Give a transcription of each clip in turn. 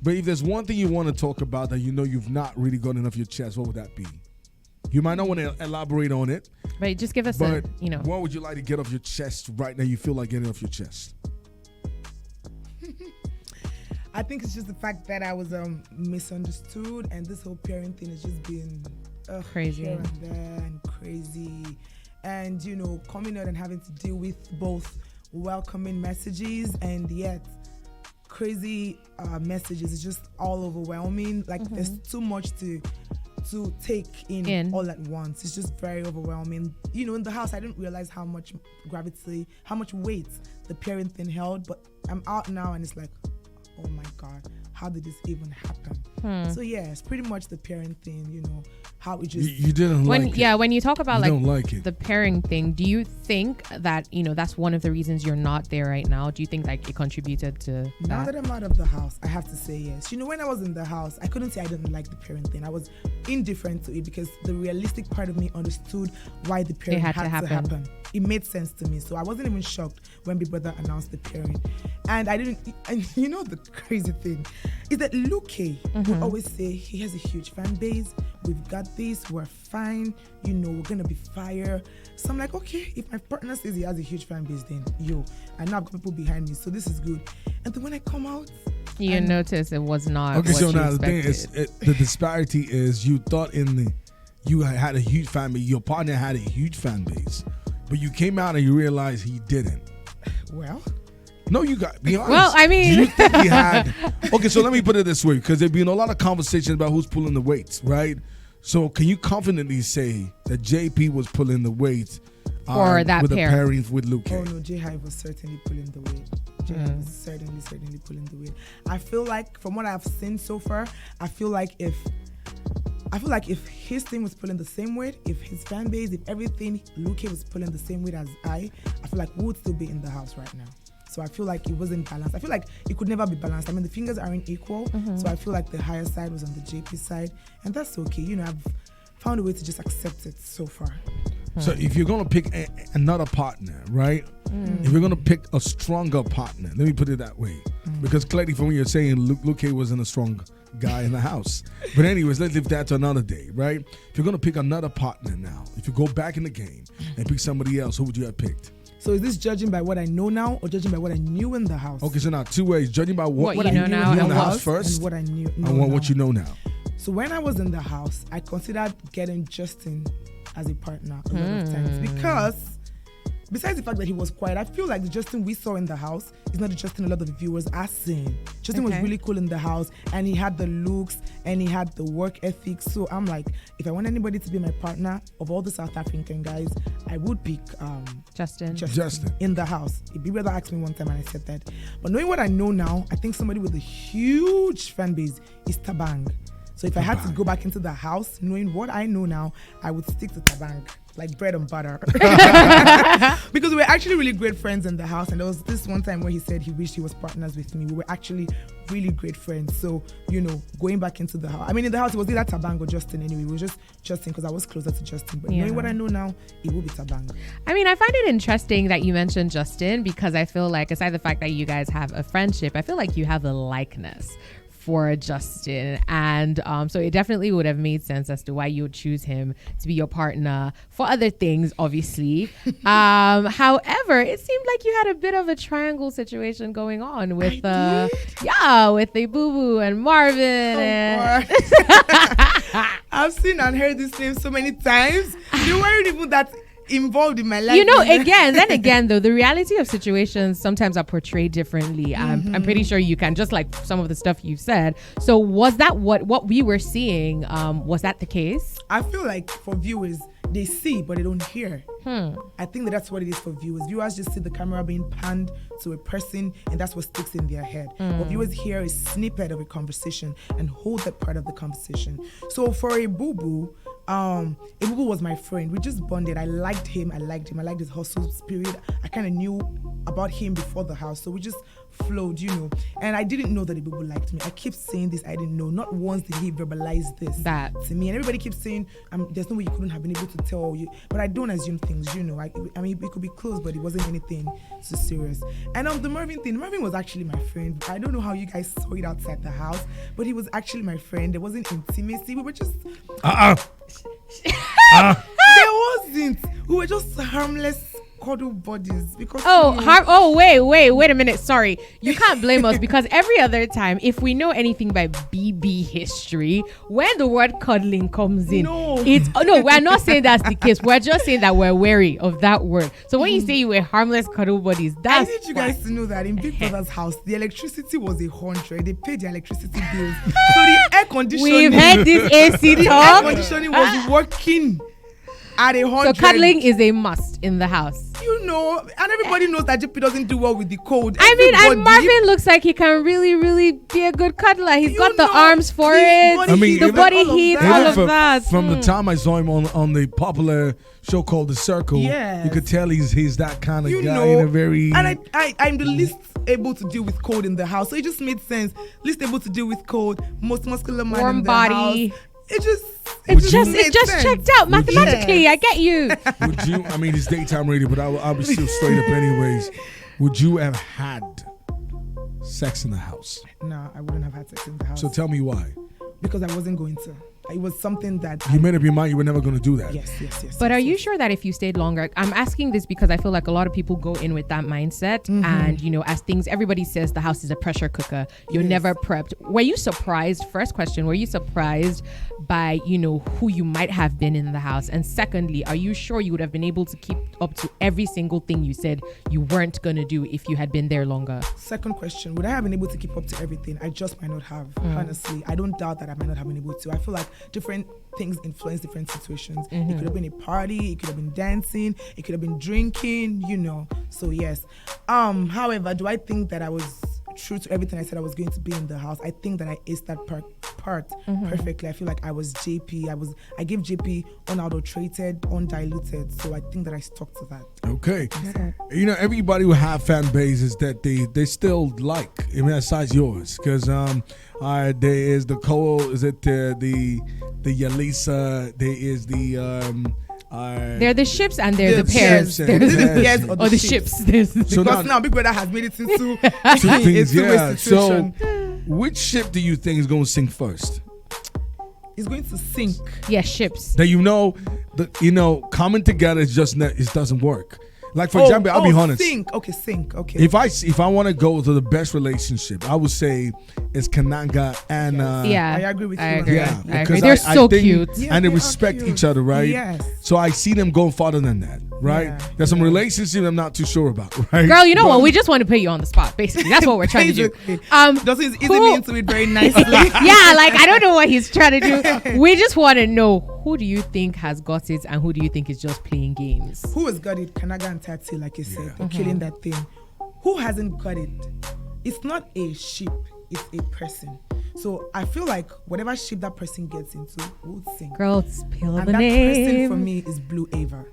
But if there's one thing you want to talk about that you know you've not really gotten off your chest, what would that be? You might not want to elaborate on it. But just give us what would you like to get off your chest right now? You feel like getting off your chest? I think it's just the fact that I was misunderstood, and this whole parent thing has just been crazy here and there and crazy. And, coming out and having to deal with both welcoming messages and yet crazy messages is just all overwhelming. Like there's too much to take in all at once. It's just very overwhelming. In the house I didn't realize how much gravity, how much weight the parent thing held, but I'm out now and it's like, oh my God, how did this even happen? So yeah, it's pretty much the parent thing, how it just... You didn't like it. Yeah, when you talk about the pairing thing, do you think that, that's one of the reasons you're not there right now? Do you think it contributed to Now that I'm out of the house, I have to say yes. When I was in the house, I couldn't say I didn't like the parent thing. I was indifferent to it because the realistic part of me understood why the parent had to happen. It made sense to me. So I wasn't even shocked when Big Brother announced the parent. And I didn't... And the crazy thing is that Luke would always say he has a huge fan base. We've got this. We're fine. We're going to be fire. So I'm like, okay, if my partner says he has a huge fan base, then I know I've got people behind me. So this is good. And then when I come out... You notice it was not okay, what so you now expected. the thing is, the disparity is you thought you had a huge fan base. Your partner had a huge fan base. But you came out and you realized he didn't. Well... No, you got be honest. Well, I mean, do you think he had? Okay, so let me put it this way, because there've been a lot of conversations about who's pulling the weights, right? So, can you confidently say that Jaypee was pulling the weight for that with pair? The pairing with Luke? Oh no, J-Hive was certainly pulling the weight. J-Hive was certainly pulling the weight. I feel like, from what I've seen so far, I feel like if his thing was pulling the same weight, if his fan base, if everything, Luke was pulling the same weight as I feel like we would still be in the house right now. So I feel like it wasn't balanced. I feel like it could never be balanced. I mean, the fingers aren't equal. So I feel like the higher side was on the Jaypee side. And that's okay. I've found a way to just accept it so far. So if you're going to pick another partner, right? If you're going to pick a stronger partner, let me put it that way. Because clearly from what you're saying, Luke wasn't a strong guy in the house. But anyways, let's leave that to another day, right? If you're going to pick another partner now, if you go back in the game and pick somebody else, who would you have picked? So is this judging by what I know now or judging by what I knew in the house? Okay, so now two ways. Judging by what you know now in and the house first, and what I knew and what you know now. So when I was in the house, I considered getting Justin as a partner a lot of times because besides the fact that he was quiet, I feel like the Justin we saw in the house is not the Justin a lot of the viewers are seeing. Justin was really cool in the house, and he had the looks and he had the work ethic. So I'm like, if I want anybody to be my partner of all the South African guys, I would pick Justin in the house. If Big Brother asked me one time and I said that. But knowing what I know now, I think somebody with a huge fan base is Tabang. So if I had to go back into the house, knowing what I know now, I would stick to Tabang, like bread and butter. Because we were actually really great friends in the house. And there was this one time where he said he wished he was partners with me. We were actually really great friends. So, going back into the house. I mean, in the house, it was either Tabang or Justin anyway. It was just Justin because I was closer to Justin. But knowing what I know now, it will be Tabang. I mean, I find it interesting that you mentioned Justin because I feel like, aside the fact that you guys have a friendship, I feel like you have a likeness for Justin, and so it definitely would have made sense as to why you would choose him to be your partner for other things, obviously. However, it seemed like you had a bit of a triangle situation going on with with Ebubu and Marvin. I've seen and heard this name so many times. They weren't even that involved in my life. Again though, the reality of situations sometimes are portrayed differently. I'm pretty sure you can, just like some of the stuff you've said. So was that what we were seeing? Was that the case? I feel like for viewers, they see but they don't hear. I think that's what it is for viewers. Viewers just see the camera being panned to a person and that's what sticks in their head. But viewers hear a snippet of a conversation and hold that part of the conversation. So for Ebubu, Ebubu was my friend. We just bonded. I liked him. I liked his hustle spirit. I kind of knew about him before the house. So we just flowed, and I didn't know that Ebubu liked me. I kept saying this, I didn't know. Not once did he verbalize this to me, and everybody keeps saying, there's no way you couldn't have been able to tell you, but I don't assume things, I mean, we could be close, but it wasn't anything so serious. And the Mavin thing, Mavin was actually my friend. I don't know how you guys saw it outside the house, but he was actually my friend. There wasn't intimacy. We were just there wasn't. We were just harmless cuddle buddies because wait a minute, sorry, you can't blame us because every other time, if we know anything by BB history, when the word cuddling comes in, we're not saying that's the case. We're just saying that we're wary of that word. So when you say you were harmless cuddle buddies, I need you guys to know that in Big Brother's house, the electricity was 100. They paid the electricity bills, so the air conditioning, we've had this AC the talk, air conditioning was working at 100. So cuddling is a must in the house. And everybody knows that Jaypee doesn't do well with the cold. And Marvin looks like he can really, really be a good cuddler. He's got the arms for it. The body heat, all of that. From the time I saw him on the popular show called The Circle, you could tell he's that kind of guy in a very... And I'm the least able to deal with cold in the house. So it just made sense. Least able to deal with cold, most muscular man warm in the body. house. It just checked out mathematically. I get you. Would you? I mean, it's daytime radio, but I'll be still straight up anyways. Would you have had sex in the house? No, I wouldn't have had sex in the house. So tell me why. Because I wasn't going to. It was something that you made up your mind you were never going to do that. Yes. But are you sure that if you stayed longer? I'm asking this because I feel like a lot of people go in with that mindset, and as things, everybody says the house is a pressure cooker. You're never prepped. Were you surprised? First question: were you surprised by who you might have been in the house? And secondly, are you sure you would have been able to keep up to every single thing you said you weren't going to do if you had been there longer? Second question: would I have been able to keep up to everything? I just might not have. Honestly, I don't doubt that I might not have been able to. I feel like different things influence different situations. It could have been a party, it could have been dancing, it could have been drinking, So yes. However, do I think that I was true to everything I said I was going to be in the house? I think that I aced that part perfectly. I feel like I was Jaypee. I gave Jaypee unadulterated, undiluted. So I think that I stuck to that. Okay. Everybody will have fan bases that they still like. I mean, besides yours, because there is the Cole. Is it the Yalisa? There is the they're the ships and they're the pairs. They're the pairs or the ships. So because now Big Brother has made it into two things. Yeah. So, situation. Which ship do you think is going to sink first? It's going to sink. Yeah, ships. That coming together it doesn't work. Like for example, I'll be honest. Sink. Okay. If I want to go to the best relationship, I would say it's Kananga and I agree with you. I agree. Yeah, I agree. They're so cute. And they respect each other, right? Yes. So I see them going farther than that, right? Yeah. There's some relationships I'm not too sure about, right? Girl, you know what? We just want to put you on the spot, basically. That's what we're trying to do. Doesn't easy me into it very nicely. Yeah, like I don't know what he's trying to do. We just want to know, who do you think has got it and who do you think is just playing games? Who has got it? Kanaga and Tati, like you said, they're killing that thing. Who hasn't got it? It's not a ship, it's a person. So I feel like whatever ship that person gets into would sing. Girl, spill the that name. person for me is Blue Ava.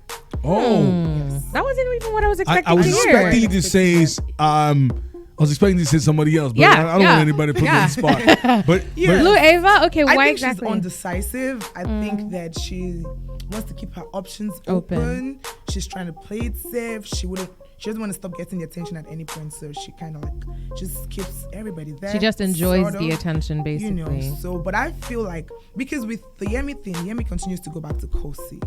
Oh, yes. That wasn't even what I was expecting. I was to hear. expecting you to say I was expecting to say somebody else, but I don't want anybody to put me on the spot. But Blue Ava, okay, why I think exactly? she's undecisive. I think that she wants to keep her options open. She's trying to play it safe. She doesn't want to stop getting the attention at any point, so she kind of just keeps everybody there. She just enjoys the attention, basically. But I feel like, because with the Yemi thing, Yemi continues to go back to Khosi.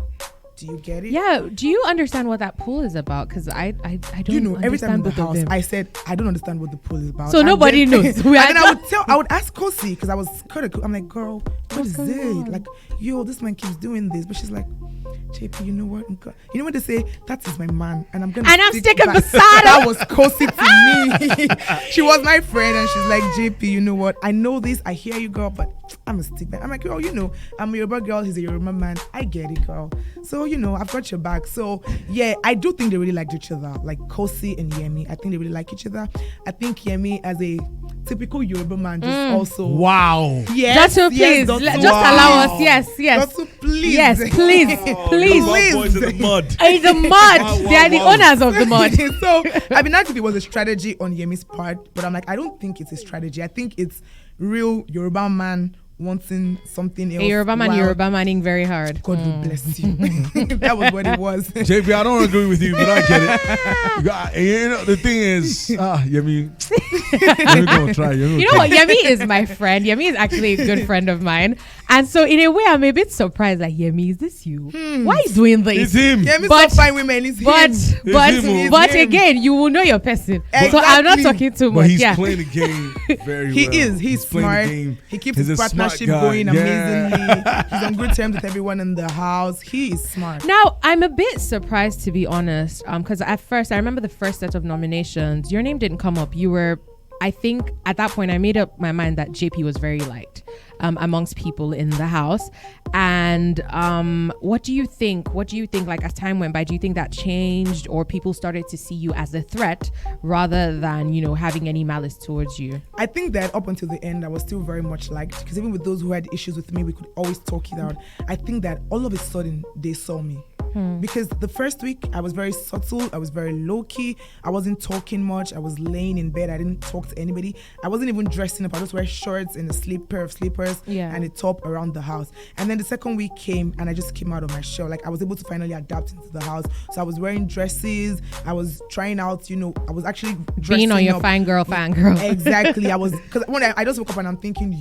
Do you get it? Yeah. Do you understand what that pool is about? Because I don't every time in the understand house, I said, I don't understand what the pool is about. So and nobody knows. And then I would ask Khosi, because I was critical. I'm like, girl, what is it? Like, this man keeps doing this. But she's like, Jaypee, you know what? You know what they say? That is my man. And I'm sticking beside her. That was Khosi to me. She was my friend. And she's like, Jaypee, you know what? I know this. I hear you, girl. But I'm a stick back. I'm like, girl, I'm a Yoruba girl. He's a Yoruba man. I get it, girl. So, I've got your back. So yeah, I do think they really liked each other. Like Khosi and Yemi, I think they really like each other. I think Yemi, as a typical Yoruba man, just also. Wow. Yes. Just please, just allow us. Yes. Just please. Yes, please. Please. Boys in the mud. In the mud. They are the owners of the mud. So I've been asked if it was a strategy on Yemi's part, but I'm like, I don't think it's a strategy. I think it's real Yoruba man wanting something else. A Yoruba manning very hard. God will bless you. That was what it was. Jaypee, I don't agree with you, but I get it. The thing is, Yemi, gonna try. You know what? Yemi is my friend. Yemi is actually a good friend of mine. And so in a way, I'm a bit surprised. Like, Yemi, is this you? Why are you doing this? It's him. Yemi's not fine women. It's him. But again, you will know your person. Exactly. So I'm not talking too much. But he's playing the game very well. He's smart. He keeps his partnership going amazingly. He's on good terms with everyone in the house. He is smart. Now, I'm a bit surprised, to be honest, because at first, I remember the first set of nominations, your name didn't come up. You were, I think, at that point, I made up my mind that Jaypee was very liked amongst people in the house. And what do you think? Like, as time went by, do you think that changed, or people started to see you as a threat rather than, having any malice towards you? I think that up until the end, I was still very much liked, because even with those who had issues with me, we could always talk it out. I think that all of a sudden they saw me. Because the first week I was very subtle, I was very low-key, I wasn't talking much, I was laying in bed, I didn't talk to anybody, I wasn't even dressing up, I just wear shorts and a pair of slippers and a top around the house. And then the second week came and I just came out of my shell. Like, I was able to finally adapt into the house, so I was wearing dresses, I was trying out, I was actually dressing being on your up. fangirl. Exactly. I was, because when I just woke up and I'm thinking,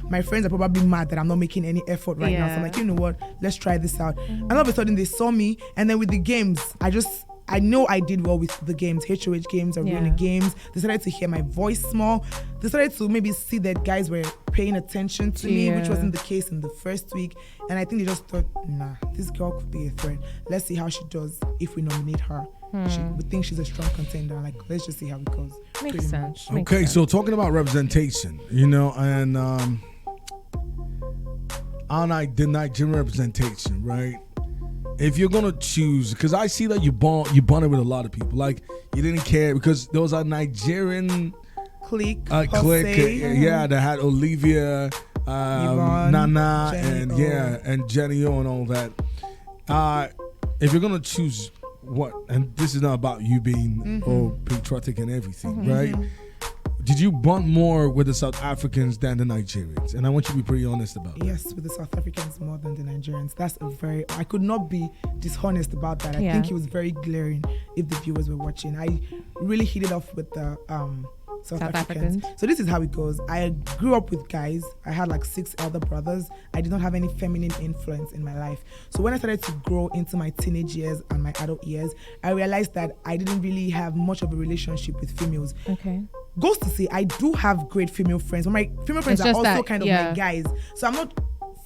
my friends are probably mad that I'm not making any effort right now, so I'm like, you know what, let's try this out. And all of a sudden they saw me. And then with the games, I know I did well with the games, HOH games, arena games. They started to hear my voice more. They started to maybe see that guys were paying attention to me, which wasn't the case in the first week. And I think they just thought, nah, this girl could be a threat. Let's see how she does if we nominate her. We think she's a strong contender. Like, let's just see how it goes. Makes sense. Okay, so talking about representation, and the Nigerian representation, right? If you're gonna choose, because I see that you bonded with a lot of people, like you didn't care because there was a Nigerian clique, that had Olivia, Yvonne, Nana, Jenny, and Jenny O and all that. If you're gonna choose what, and this is not about you being patriotic and everything, right? Did you bond more with the South Africans than the Nigerians? And I want you to be pretty honest about that. Yes, with the South Africans more than the Nigerians. I could not be dishonest about that. I think it was very glaring if the viewers were watching. I really hit it off with the South Africans. So this is how it goes. I grew up with guys. I had like 6 elder brothers. I did not have any feminine influence in my life. So when I started to grow into my teenage years and my adult years, I realized that I didn't really have much of a relationship with females. Okay. Goes to say, I do have great female friends, but my female friends are also kind of my guys. So I'm not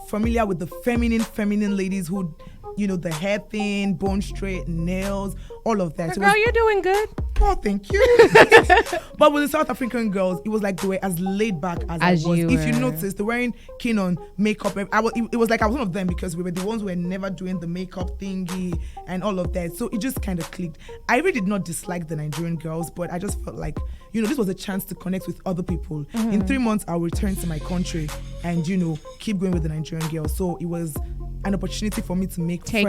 familiar with the feminine ladies who, the hair thin, bone straight, nails, all of that. So girl, you're doing good. Oh, thank you. But with the South African girls, it was like they were as laid back as I was. If you notice, they're wearing keen on makeup. It was like I was one of them because we were the ones who were never doing the makeup thingy and all of that. So it just kind of clicked. I really did not dislike the Nigerian girls, but I just felt like, this was a chance to connect with other people. In 3 months, I'll return to my country and, keep going with the Nigerian girls. So it was an opportunity for me to make friends.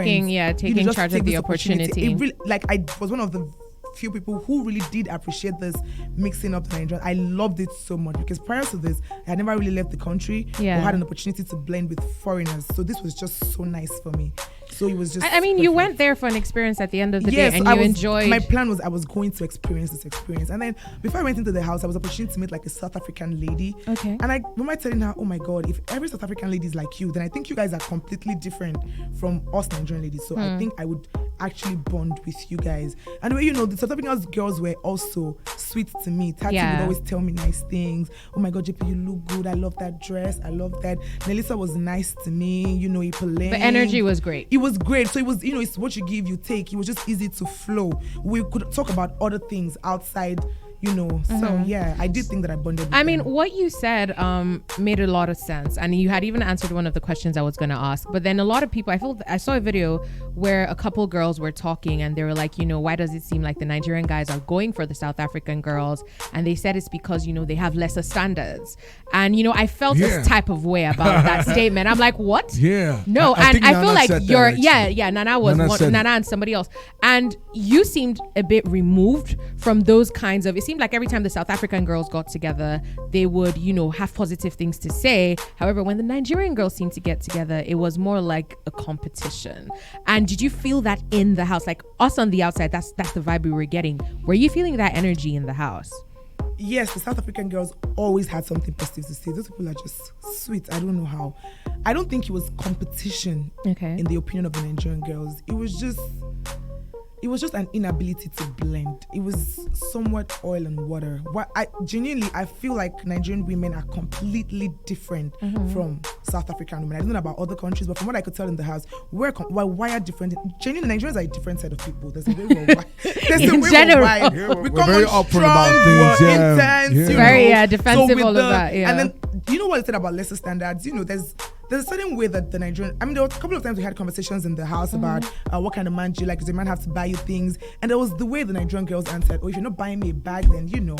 Taking charge of the opportunity. It really, I was one of the few people who really did appreciate this mixing up the Nigerian. I loved it so much because prior to this, I had never really left the country or had an opportunity to blend with foreigners. So this was just so nice for me. So it was just. I mean, you went there for an experience at the end of the day, and you enjoyed. My plan was I was going to experience this experience, and then before I went into the house, I was opportunity to meet like a South African lady. Okay. And I remember telling her, "Oh my God, if every South African lady is like you, then I think you guys are completely different from us Nigerian ladies. So I think I would actually bond with you guys." And the way the South African girls were also sweet to me. Tati would always tell me nice things. "Oh my God, Jaypee, you look good. I love that dress. I love that." Nelisa was nice to me. Ipolane. The energy was great. It was great. So it was, it's what you give, you take. It was just easy to flow. We could talk about other things outside, you know. So yeah, I did think that I bonded with them. What you said made a lot of sense, and you had even answered one of the questions I was going to ask. But then a lot of people, I saw a video where a couple girls were talking, and they were like, you know, why does it seem like the Nigerian guys are going for the South African girls? And they said it's because, you know, they have lesser standards. And, you know, I felt this type of way about that statement. I'm like, what? Yeah. No, I feel like you're, Nana and somebody else. And you seemed a bit removed from those kinds of, it seemed like every time the South African girls got together, they would, you know, have positive things to say. However, when the Nigerian girls seemed to get together, it was more like a competition. And did you feel that in the house? Like us on the outside, that's the vibe we were getting. Were you feeling that energy in the house? Yes, the South African girls always had something positive to say. Those people are just sweet. I don't know how. I don't think it was competition in the opinion of the Nigerian girls. It was just an inability to blend. It was somewhat oil and water. I feel like Nigerian women are completely different from South African women. I don't know about other countries, but from what I could tell in the house, we're wired different. Genuinely, Nigerians are a different set of people. There's a way we're wired. We're very upfront about things. Intense, very defensive, all of that. Yeah. And then, you know what I said about lesser standards? You know, there's a certain way that the Nigerian, there were a couple of times we had conversations in the house about what kind of man do you like? Does the man have to buy you things? And there was the way the Nigerian girls answered, if you're not buying me a bag, then, you know,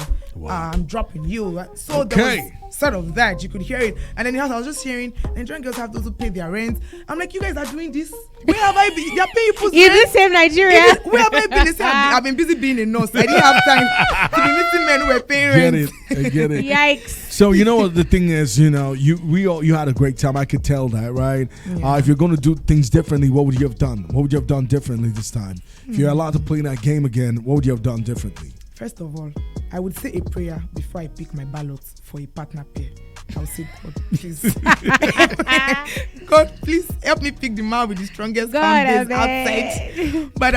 I'm dropping you. So there was sort of that. You could hear it. And in the house, I was just hearing, Nigerian girls have those who pay their rent. I'm like, you guys are doing this? Where have I been? They're paying people's rent. You the same Nigeria. Where have I been? I've been busy being a nurse. I didn't have time to be meeting men who were paying rent. I get it. Yikes. So, you know what the thing is, you know, you had a great time. I could tell that, right? Yeah. If you're going to do things differently, what would you have done? What would you have done differently this time? If you're allowed to play that game again, what would you have done differently? First of all, I would say a prayer before I pick my ballot for a partner pair. I'll say, God, please. God, please help me pick the man with the strongest fan base outside. But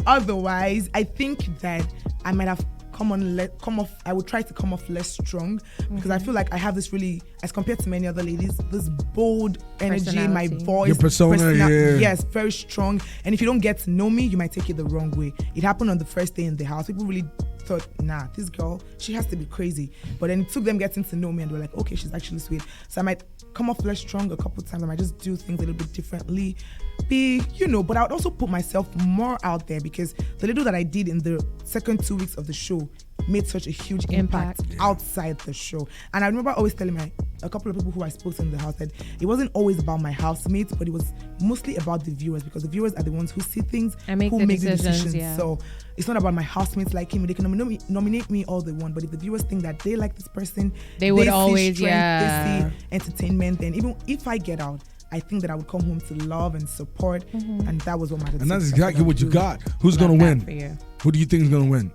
otherwise, I think that I might have I would try to come off less strong because I feel like I have this really, as compared to many other ladies, this bold energy in my voice. Your persona, yes, very strong. And if you don't get to know me, you might take it the wrong way. It happened on the first day in the house. People really thought, nah, this girl, she has to be crazy. But then it took them getting to know me and they were like, okay, she's actually sweet. So I might come off less strong a couple times. I might just do things a little bit differently. But I would also put myself more out there because the little that I did in the second 2 weeks of the show made such a huge impact outside the show. And I remember always telling a couple of people who I spoke to in the house that it wasn't always about my housemates, but it was mostly about the viewers because the viewers are the ones who see things and make the decisions. Yeah. So it's not about my housemates liking me. They can nominate me all they want, but if the viewers think that they like this person, they would always, they see entertainment, then even if I get out, I think that I would come home to love and support, and that was what mattered. And that's exactly what you got. Who's going to win? Who do you think is going to win?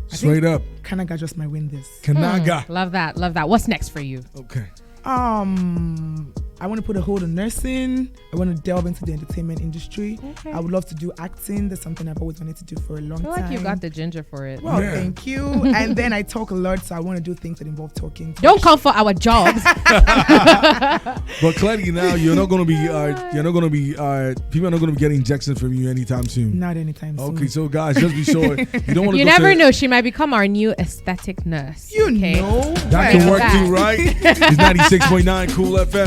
Straight up. Kanaga just might win this. Kanaga. Love that. What's next for you? Okay. I want to put a hold on nursing. I want to delve into the entertainment industry. Okay. I would love to do acting. That's something I've always wanted to do for a long time. I feel like you got the ginger for it. Well, thank you. And then I talk a lot, so I want to do things that involve talking. Don't come for our jobs. But clearly now you're not going to be. People are not going to be getting injections from you anytime soon. Not anytime soon. Okay, so guys, just be sure you don't want to. You never know. She might become our new aesthetic nurse. You know that can work too, right? It's 96.9 Cool FM.